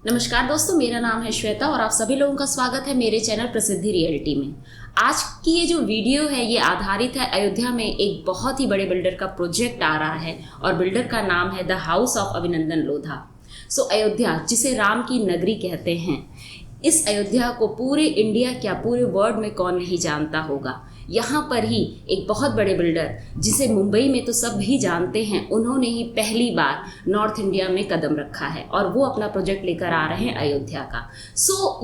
नमस्कार दोस्तों, मेरा नाम है श्वेता और आप सभी लोगों का स्वागत है मेरे चैनल प्रसिद्धि रियलिटी में। आज की ये जो वीडियो है ये आधारित है अयोध्या में एक बहुत ही बड़े बिल्डर का प्रोजेक्ट आ रहा है और बिल्डर का नाम है द हाउस ऑफ अभिनंदन लोधा। अयोध्या जिसे राम की नगरी कहते हैं, इस अयोध्या को पूरे इंडिया क्या पूरे वर्ल्ड में कौन नहीं जानता होगा। यहाँ पर ही एक बहुत बड़े बिल्डर जिसे मुंबई में तो सब भी जानते हैं, उन्होंने ही पहली बार नॉर्थ इंडिया में कदम रखा है और वो अपना प्रोजेक्ट लेकर आ रहे हैं अयोध्या का।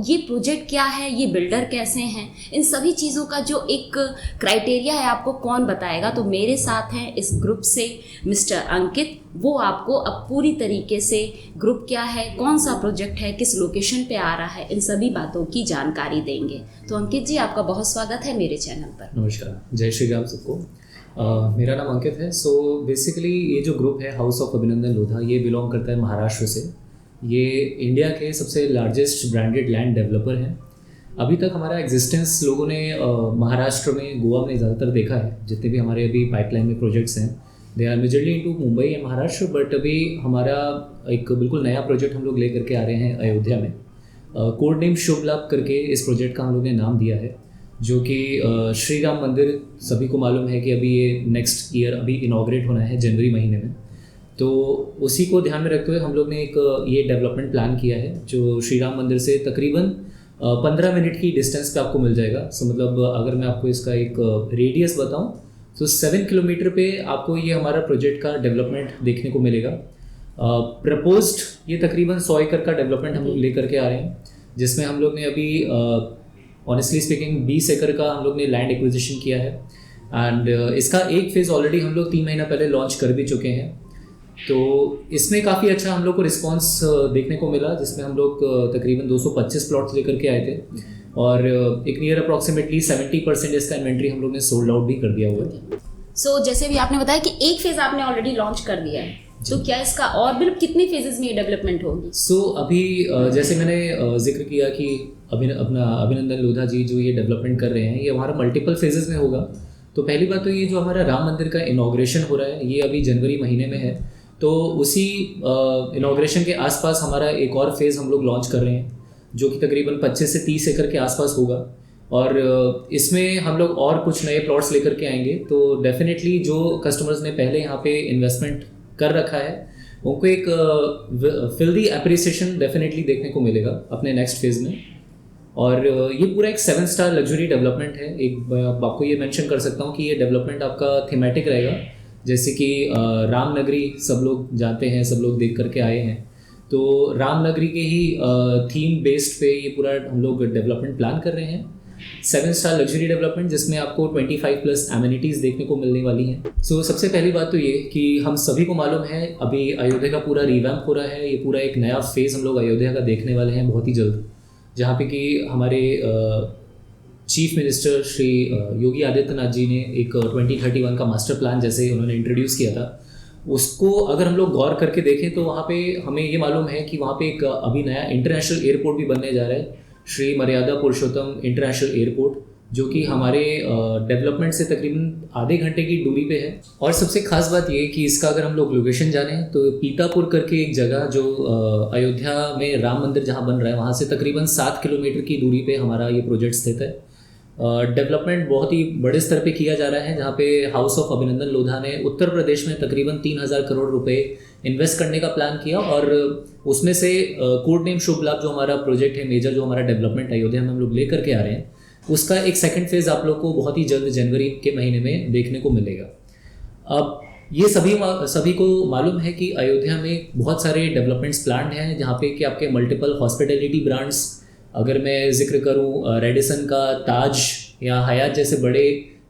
ये प्रोजेक्ट क्या है, ये बिल्डर कैसे हैं, इन सभी चीज़ों का जो एक क्राइटेरिया है आपको कौन बताएगा। तो मेरे साथ हैं इस ग्रुप से मिस्टर अंकित, वो आपको अब पूरी तरीके से ग्रुप क्या है, कौन सा प्रोजेक्ट है, किस लोकेशन पे आ रहा है, इन सभी बातों की जानकारी देंगे। तो अंकित जी, आपका बहुत स्वागत है मेरे चैनल पर। नमस्कार, जय श्री राम सबको। मेरा नाम अंकित है। बेसिकली ये जो ग्रुप है हाउस ऑफ अभिनंदन लोधा, ये बिलोंग करता है महाराष्ट्र से। ये इंडिया के सबसे लार्जेस्ट ब्रांडेड लैंड डेवलपर हैं। अभी तक हमारा एग्जिस्टेंस लोगों ने महाराष्ट्र में, गोवा में ज़्यादातर देखा है। जितने भी हमारे अभी पाइपलाइन में प्रोजेक्ट्स हैं, they are majorly into Mumbai and Maharashtra. But अभी हमारा एक बिल्कुल नया प्रोजेक्ट हम लोग ले करके आ रहे हैं अयोध्या में। कोड नेम शुभ लाभ करके इस प्रोजेक्ट का हम लोग ने नाम दिया है, जो कि श्री राम मंदिर सभी को मालूम है कि अभी ये नेक्स्ट ईयर अभी इनॉग्रेट होना है जनवरी महीने में। तो उसी को ध्यान में रखते हुए हम लोग ने एक ये डेवलपमेंट प्लान किया है, जो श्री राम मंदिर से तकरीबन 15 मिनट की डिस्टेंस पे आपको मिल जाएगा। मतलब अगर मैं आपको इसका एक रेडियस बताऊं तो 7 किलोमीटर पे आपको ये हमारा प्रोजेक्ट का डेवलपमेंट देखने को मिलेगा। प्रपोज्ड ये तकरीबन 100 एकड़ का डेवलपमेंट हम लोग ले करके आ रहे हैं, जिसमें हम लोग ने अभी ऑनेस्टली स्पीकिंग 20 एकड़ का हम लोग ने लैंड एक्विजिशन किया है। एंड इसका एक फेज़ ऑलरेडी हम लोग 3 महीना पहले लॉन्च कर भी चुके हैं। तो इसमें काफ़ी अच्छा हम लोग को रिस्पांस देखने को मिला, जिसमें हम लोग तकरीबन 225 प्लॉट्स लेकर के आए थे और एक नियर अप्रॉक्सीमेटली 70% इसका इन्वेंट्री हम लोग ने सोल्ड आउट भी कर दिया हुआ है। जैसे भी आपने बताया कि एक फेज़ आपने ऑलरेडी लॉन्च कर दिया है, तो क्या इसका और भी कितने फेजेस में ये डेवलपमेंट होगी? अभी जैसे मैंने जिक्र किया कि अपना अभिनंदन लोधा जी जो ये डेवलपमेंट कर रहे हैं, ये हमारा मल्टीपल फेजेस में होगा। तो पहली बात तो ये जो हमारा राम मंदिर का इनॉग्रेशन हो रहा है, ये अभी जनवरी महीने में है। तो उसी इनॉग्रेशन के आसपास हमारा एक और फेज़ हम लोग लॉन्च कर रहे हैं, जो कि तकरीबन 25 से 30 एकड़ के आसपास होगा। और इसमें हम लोग और कुछ नए प्लॉट्स लेकर के आएंगे। तो डेफिनेटली जो कस्टमर्स ने पहले यहाँ पे इन्वेस्टमेंट कर रखा है, उनको एक फिल्दी एप्रिसिएशन डेफिनेटली देखने को मिलेगा अपने नेक्स्ट फेज़ में। और ये पूरा एक 7 स्टार लग्जरी डेवलपमेंट है। एक आपको ये मेंशन कर सकता हूँ कि ये डेवलपमेंट आपका थीमेटिक रहेगा, जैसे कि राम नगरी सब लोग जानते हैं, सब लोग देख करके आए हैं। तो राम नगरी के ही थीम बेस्ड पे ये पूरा हम लोग डेवलपमेंट प्लान कर रहे हैं। 7 स्टार लग्जरी डेवलपमेंट, जिसमें आपको 25+ एमिनिटीज़ देखने को मिलने वाली हैं। सबसे पहली बात तो ये कि हम सभी को मालूम है अभी अयोध्या का पूरा रिवैम्प हो रहा है। ये पूरा एक नया फेज़ हम लोग अयोध्या का देखने वाले हैं बहुत ही जल्द, जहाँ पे कि हमारे चीफ मिनिस्टर श्री योगी आदित्यनाथ जी ने एक 2031 का मास्टर प्लान जैसे उन्होंने इंट्रोड्यूस किया था, उसको अगर हम लोग गौर करके देखें तो वहाँ पे हमें ये मालूम है कि वहाँ पे एक अभी नया इंटरनेशनल एयरपोर्ट भी बनने जा रहा है, श्री मर्यादा पुरुषोत्तम इंटरनेशनल एयरपोर्ट, जो कि हमारे डेवलपमेंट से तकरीबन आधे घंटे की दूरी पे है। और सबसे खास बात ये कि इसका अगर हम लोग लोकेशन जाने तो पीतापुर करके एक जगह जो अयोध्या में राम मंदिर जहाँ बन रहा है, वहाँ से तकरीबन 7 किलोमीटर की दूरी पे हमारा ये प्रोजेक्ट स्थित है। डेवलपमेंट बहुत ही बड़े स्तर पे किया जा रहा है, जहाँ पे हाउस ऑफ अभिनंदन लोधा ने उत्तर प्रदेश में तकरीबन 3000 करोड़ रुपए इन्वेस्ट करने का प्लान किया। और उसमें से कोड नेम शुभ लाभ जो हमारा प्रोजेक्ट है, मेजर जो हमारा डेवलपमेंट अयोध्या में हम लोग ले करके आ रहे हैं, उसका एक सेकंड फेज़ आप लोग को बहुत ही जल्द जनवरी के महीने में देखने को मिलेगा। अब ये सभी को मालूम है कि अयोध्या में बहुत सारे डेवलपमेंट्स प्लान हैं, जहाँ पे कि आपके मल्टीपल हॉस्पिटैलिटी ब्रांड्स, अगर मैं जिक्र करूँ रेडिसन का, ताज या हयात जैसे बड़े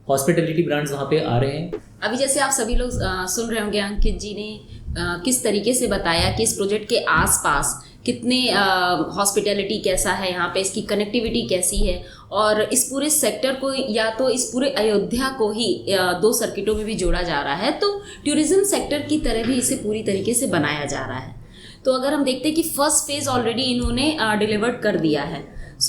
हॉस्पिटैलिटी ब्रांड्स वहाँ पे आ रहे हैं। अभी जैसे आप सभी लोग सुन रहे होंगे, अंकित जी ने किस तरीके से बताया कि इस प्रोजेक्ट के आसपास कितने हॉस्पिटैलिटी कैसा है, यहाँ पे इसकी कनेक्टिविटी कैसी है, और इस पूरे सेक्टर को या तो इस पूरे अयोध्या को ही 2 सर्किटों में भी जोड़ा जा रहा है। तो टूरिज्म सेक्टर की तरह भी इसे पूरी तरीके से बनाया जा रहा है। तो अगर हम देखते हैं कि फर्स्ट फेज़ ऑलरेडी इन्होंने डिलीवर्ड कर दिया है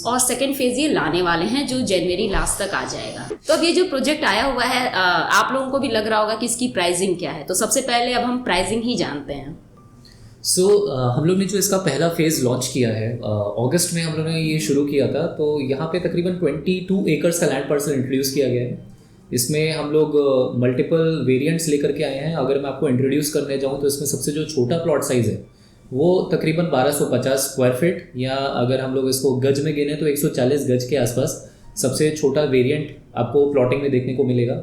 और सेकेंड फेज़ ये लाने वाले हैं, जो जनवरी लास्ट तक आ जाएगा। तो अब ये जो प्रोजेक्ट आया हुआ है, आप लोगों को भी लग रहा होगा कि इसकी प्राइसिंग क्या है। तो सबसे पहले अब हम प्राइसिंग ही जानते हैं। हम लोग ने जो इसका पहला फेज़ लॉन्च किया है अगस्त में हम लोगों ने ये शुरू किया था। तो यहाँ पे तकरीबन 22 एकर्स का लैंड पार्सल इंट्रोड्यूस किया गया है। इसमें हम लोग मल्टीपल वेरिएंट्स लेकर के आए हैं। अगर मैं आपको इंट्रोड्यूस करने जाऊँ तो इसमें सबसे जो छोटा प्लॉट साइज़ है वो तकरीबन 1250 स्क्वायर फीट, या अगर हम लोग इसको गज में गिने तो 140 गज के आसपास सबसे छोटा वेरिएंट आपको प्लॉटिंग में देखने को मिलेगा।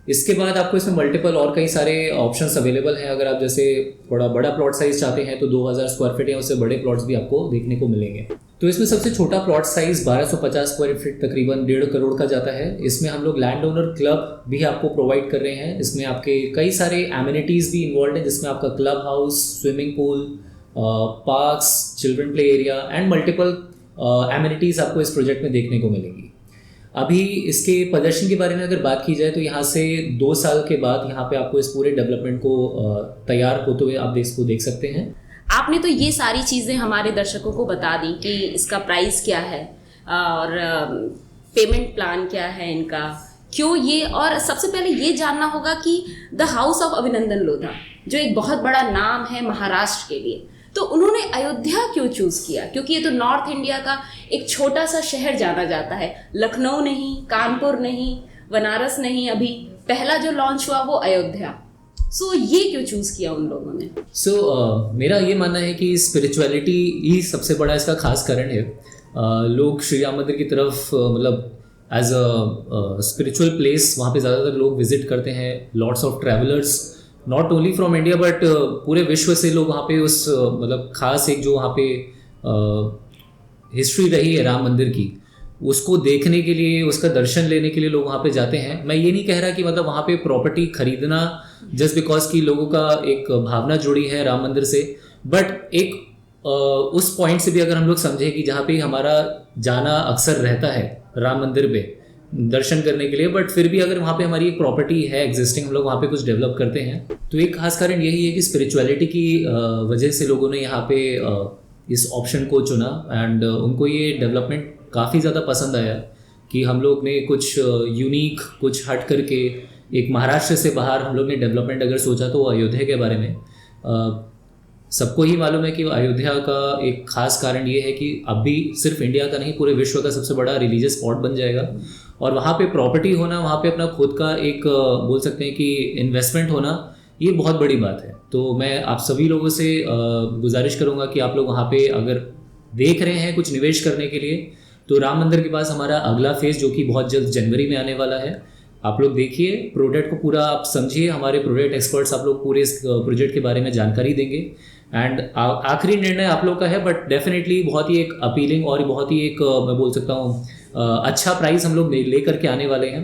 इसके बाद आपको इसमें मल्टीपल और कई सारे ऑप्शंस अवेलेबल हैं। अगर आप जैसे थोड़ा बड़ा प्लॉट साइज़ चाहते हैं तो 2000 स्क्वायर फीट या उससे बड़े प्लॉट्स भी आपको देखने को मिलेंगे। तो इसमें सबसे छोटा प्लॉट साइज़ 1250 स्क्वायर फीट तकरीबन 1.5 करोड़ का जाता है। इसमें हम लोग लैंड ओनर क्लब भी आपको प्रोवाइड कर रहे हैं। इसमें आपके कई सारे एमिनिटीज़ भी इन्वॉल्व हैं, जिसमें आपका club house, swimming pool, parks, children play area and multiple amenities आपको इस प्रोजेक्ट में देखने को मिलेंगी। अभी इसके प्रदर्शन के बारे में अगर बात की जाए तो यहाँ से 2 साल के बाद यहाँ पे आपको इस पूरे डेवलपमेंट को तैयार होते हुए आप इसको देख सकते हैं। आपने तो ये सारी चीज़ें हमारे दर्शकों को बता दी कि इसका प्राइस क्या है और पेमेंट प्लान क्या है इनका, क्यों ये, और सबसे पहले ये जानना होगा कि द हाउस ऑफ अभिनंदन लोधा जो एक बहुत बड़ा नाम है महाराष्ट्र के लिए, तो उन्होंने अयोध्या क्यों चूज़ किया? क्योंकि ये तो नॉर्थ इंडिया का एक छोटा सा शहर जाना जाता है। लखनऊ नहीं, कानपुर नहीं, बनारस नहीं, अभी पहला जो लॉन्च हुआ वो अयोध्या। ये क्यों चूज़ किया उन लोगों ने? मेरा ये मानना है कि स्पिरिचुअलिटी ही सबसे बड़ा इसका खास कारण है। लोग श्री राम मंदिर की तरफ मतलब एज अ स्पिरिचुअल प्लेस वहाँ पे ज़्यादातर लोग विजिट करते हैं। Lots of travellers not only from India but पूरे विश्व से लोग वहाँ पे उस मतलब खास एक जो वहाँ पे हिस्ट्री रही है राम मंदिर की, उसको देखने के लिए, उसका दर्शन लेने के लिए लोग वहाँ पे जाते हैं। मैं ये नहीं कह रहा कि मतलब वहाँ पे प्रॉपर्टी खरीदना जस्ट बिकॉज कि लोगों का एक भावना जुड़ी है राम मंदिर से, बट एक उस पॉइंट से भी अगर हम लोग समझें कि जहाँ पे हमारा जाना अक्सर रहता है राम मंदिर पे दर्शन करने के लिए, बट फिर भी अगर वहाँ पे हमारी एक प्रॉपर्टी है एग्जिस्टिंग, हम लोग वहाँ पे कुछ डेवलप करते हैं, तो एक खास कारण यही है कि स्पिरिचुअलिटी की वजह से लोगों ने यहाँ पे इस ऑप्शन को चुना एंड उनको ये डेवलपमेंट काफ़ी ज़्यादा पसंद आया कि हम लोग ने कुछ यूनिक, कुछ हट करके एक महाराष्ट्र से बाहर हम लोग ने डेवलपमेंट अगर सोचा तो अयोध्या के बारे में। सबको ही मालूम है कि अयोध्या का एक खास कारण ये है कि अभी सिर्फ इंडिया का नहीं पूरे विश्व का सबसे बड़ा रिलीजियस स्पॉट बन जाएगा, और वहाँ पे प्रॉपर्टी होना, वहाँ पे अपना खुद का एक बोल सकते हैं कि इन्वेस्टमेंट होना, ये बहुत बड़ी बात है। तो मैं आप सभी लोगों से गुजारिश करूँगा कि आप लोग वहाँ पे अगर देख रहे हैं कुछ निवेश करने के लिए, तो राम मंदिर के पास हमारा अगला फेज़ जो कि बहुत जल्द जनवरी में आने वाला है, आप लोग देखिए, प्रोजेक्ट को पूरा आप समझिए। हमारे प्रोजेक्ट एक्सपर्ट्स आप लोग पूरे इस प्रोजेक्ट के बारे में जानकारी देंगे एंड आखिरी निर्णय आप लोग का है, बट डेफिनेटली बहुत ही एक अपीलिंग और बहुत ही एक मैं बोल सकता हूँ अच्छा प्राइस हम लोग ले करके आने वाले हैं।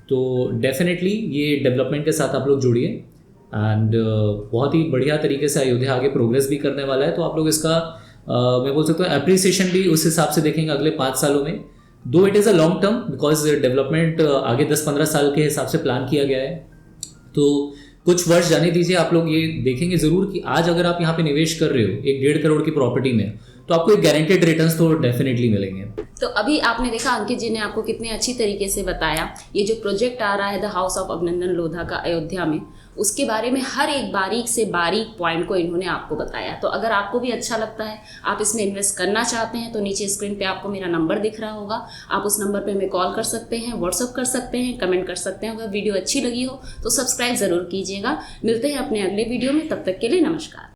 तो डेफिनेटली ये डेवलपमेंट के साथ आप लोग जुड़िए एंड बहुत ही बढ़िया तरीके से अयोध्या आगे प्रोग्रेस भी करने वाला है। तो आप लोग इसका मैं बोल सकता हूँ अप्रिसिएशन भी उस हिसाब से देखेंगे अगले 5 सालों में। दो it is a long term because development आगे 10-15 साल के हिसाब से प्लान किया गया है, तो कुछ वर्ष जाने दीजिए। आप लोग ये देखेंगे ज़रूर कि आज अगर आप यहाँ पे निवेश कर रहे हो 1.5 करोड़ की प्रॉपर्टी में, तो आपको एक गारंटेड रिटर्न्स तो डेफिनेटली मिलेंगे। तो अभी आपने देखा अंकित जी ने आपको कितने अच्छी तरीके से बताया ये जो प्रोजेक्ट आ रहा है द हाउस ऑफ अभिनंदन लोधा का अयोध्या में, उसके बारे में हर एक बारीक से बारीक पॉइंट को इन्होंने आपको बताया। तो अगर आपको भी अच्छा लगता है, आप इसमें इन्वेस्ट करना चाहते हैं, तो नीचे स्क्रीन पे आपको मेरा नंबर दिख रहा होगा, आप उस नंबर पे हमें कॉल कर सकते हैं, व्हाट्सअप कर सकते हैं, कमेंट कर सकते हैं। अगर वीडियो अच्छी लगी हो तो सब्सक्राइब ज़रूर कीजिएगा। मिलते हैं अपने अगले वीडियो में, तब तक के लिए नमस्कार।